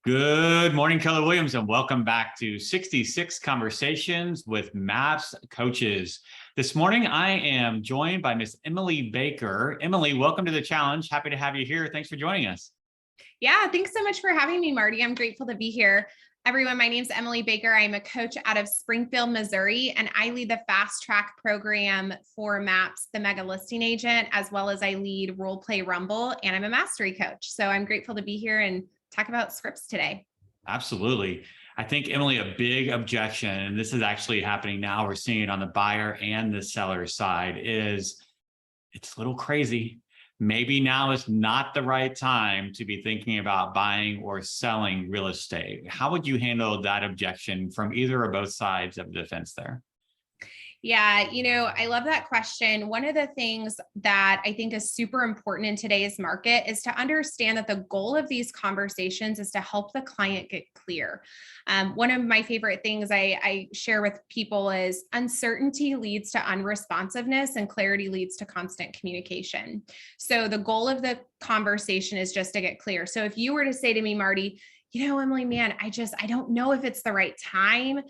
Good morning, Keller Williams, and welcome back to 66 Conversations with MAPS Coaches. This morning, I am joined by Miss Emily Baker. Emily, welcome to the challenge. Happy to have you here. Thanks for joining us. Yeah, thanks so much for having me, Marty. I'm grateful to be here. Everyone, my name's Emily Baker. I'm a coach out of Springfield, Missouri, and I lead the Fast Track program for MAPS, the Mega Listing Agent, as well as I lead Role Play Rumble, and I'm a mastery coach. So I'm grateful to be here and talk about scripts today. Absolutely. I think, Emily, a big objection, and this is actually happening now, we're seeing it on the buyer and the seller side, is it's a little crazy. Maybe now is not the right time to be thinking about buying or selling real estate. How would you handle that objection from either or both sides of the fence there? Yeah, I love that question. One of the things that I think is super important in today's market is to understand that the goal of these conversations is to help the client get clear. One of my favorite things I share with people is uncertainty leads to unresponsiveness and clarity leads to constant communication. So the goal of the conversation is just to get clear. So if you were to say to me, Marty, Emily, man, I don't know if it's the right time.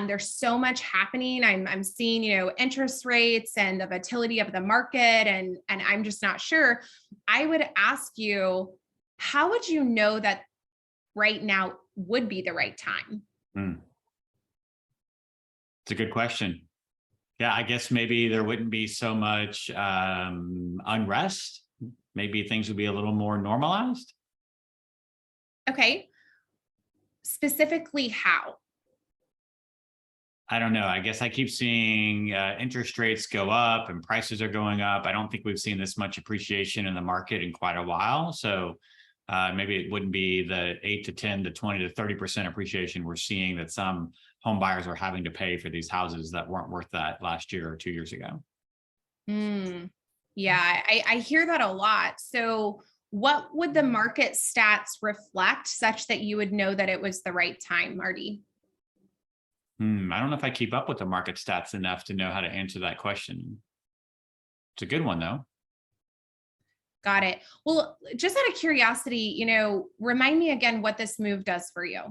There's so much happening. I'm seeing, interest rates and the volatility of the market, and I'm just not sure. I would ask you, how would you know that right now would be the right time? It's a good question. Yeah, I guess maybe there wouldn't be so much unrest. Maybe things would be a little more normalized. Okay. Specifically, how? I don't know. I guess I keep seeing interest rates go up and prices are going up. I don't think we've seen this much appreciation in the market in quite a while. So maybe it wouldn't be the 8 to 10 to 20 to 30% appreciation we're seeing that some home buyers are having to pay for these houses that weren't worth that last year or 2 years ago. Yeah, I hear that a lot. So what would the market stats reflect such that you would know that it was the right time, Marty? I don't know if I keep up with the market stats enough to know how to answer that question. It's a good one, though. Got it. Well, just out of curiosity, remind me again what this move does for you.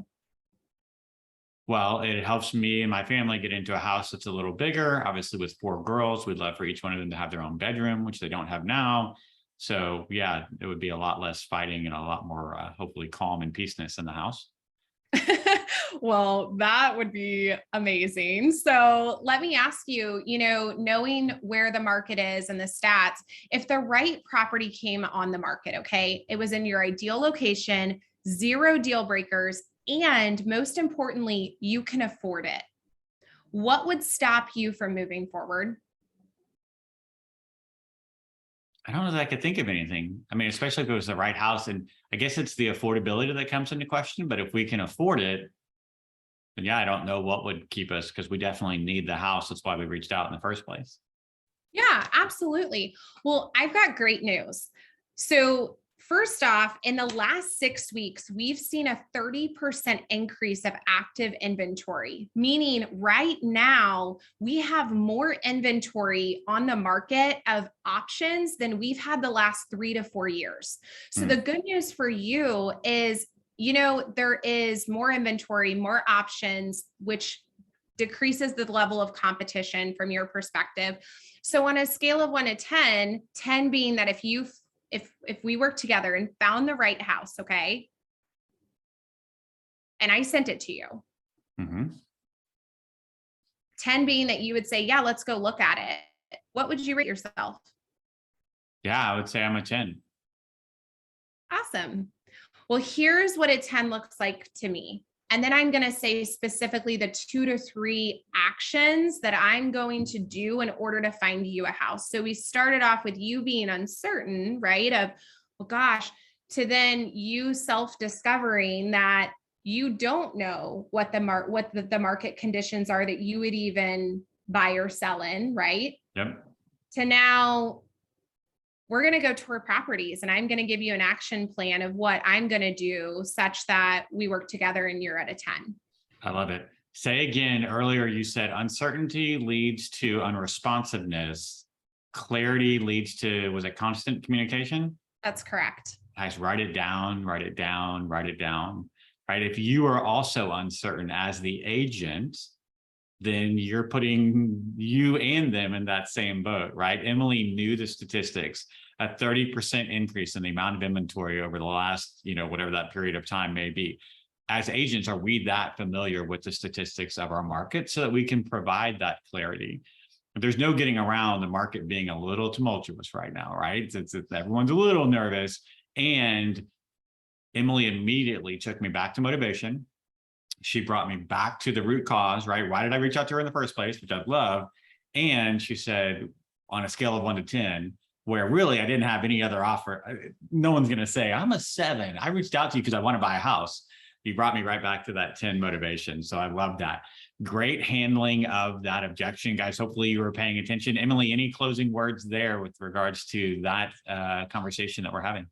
Well, it helps me and my family get into a house that's a little bigger. Obviously, with 4 girls, we'd love for each one of them to have their own bedroom, which they don't have now. So yeah, it would be a lot less fighting and a lot more, hopefully, calm and peaceness in the house. Well, that would be amazing. So let me ask you, knowing where the market is and the stats, if the right property came on the market, okay, it was in your ideal location, 0 deal breakers, and most importantly, you can afford it. What would stop you from moving forward? I don't know that I could think of anything. I mean, especially if it was the right house. And I guess it's the affordability that comes into question. But if we can afford it, then yeah, I don't know what would keep us, because we definitely need the house. That's why we reached out in the first place. Yeah, absolutely. Well, I've got great news. So first off, in the last 6 weeks, we've seen a 30% increase of active inventory, meaning right now we have more inventory on the market of options than we've had the last 3 to 4 years. So the good news for you is, there is more inventory, more options, which decreases the level of competition from your perspective. So on a scale of 1 to 10, 10 being that if we worked together and found the right house, okay, and I sent it to you, 10 being that you would say, yeah, let's go look at it, what would you rate yourself? Yeah, I would say I'm a 10. Awesome. Well, here's what a 10 looks like to me. And then I'm going to say specifically the 2 to 3 actions that I'm going to do in order to find you a house. So we started off with you being uncertain, right? Of, well, gosh, to then you self-discovering that you don't know what the market conditions are that you would even buy or sell in, right? Yep. To now, we're going to go tour properties and I'm going to give you an action plan of what I'm going to do such that we work together and you're at a 10. I love it. Say again, earlier you said uncertainty leads to unresponsiveness. Clarity leads to, was it constant communication? That's correct. Guys, write it down, write it down, write it down. right? If you are also uncertain as the agent, then you're putting you and them in that same boat, right? Emily knew the statistics, a 30% increase in the amount of inventory over the last, whatever that period of time may be. As agents, are we that familiar with the statistics of our market so that we can provide that clarity? There's no getting around the market being a little tumultuous right now, right? Everyone's a little nervous. And Emily immediately took me back to motivation. She brought me back to the root cause, right? Why did I reach out to her in the first place, which I love? And she said, on a scale of 1 to 10, where really I didn't have any other offer, no one's going to say, I'm a 7. I reached out to you because I want to buy a house. You brought me right back to that 10 motivation. So I love that. Great handling of that objection, guys. Hopefully you were paying attention. Emily, any closing words there with regards to that conversation that we're having?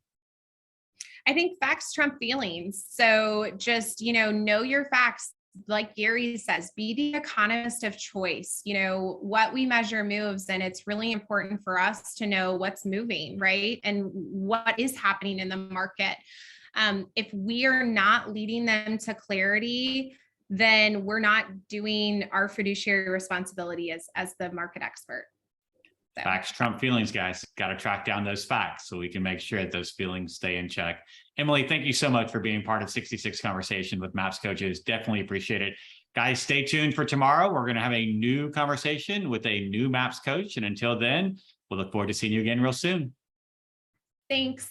I think facts trump feelings. So just, know your facts. Like Gary says, be the economist of choice. What we measure moves, and it's really important for us to know what's moving, right? And what is happening in the market. If we are not leading them to clarity, then we're not doing our fiduciary responsibility as the market expert. So. Facts trump feelings, guys. Got to track down those facts so we can make sure that those feelings stay in check. Emily, thank you so much for being part of 66 Conversation with MAPS Coaches. Definitely appreciate it. Guys, stay tuned for tomorrow. We're going to have a new conversation with a new MAPS coach. And until then, we'll look forward to seeing you again real soon. Thanks.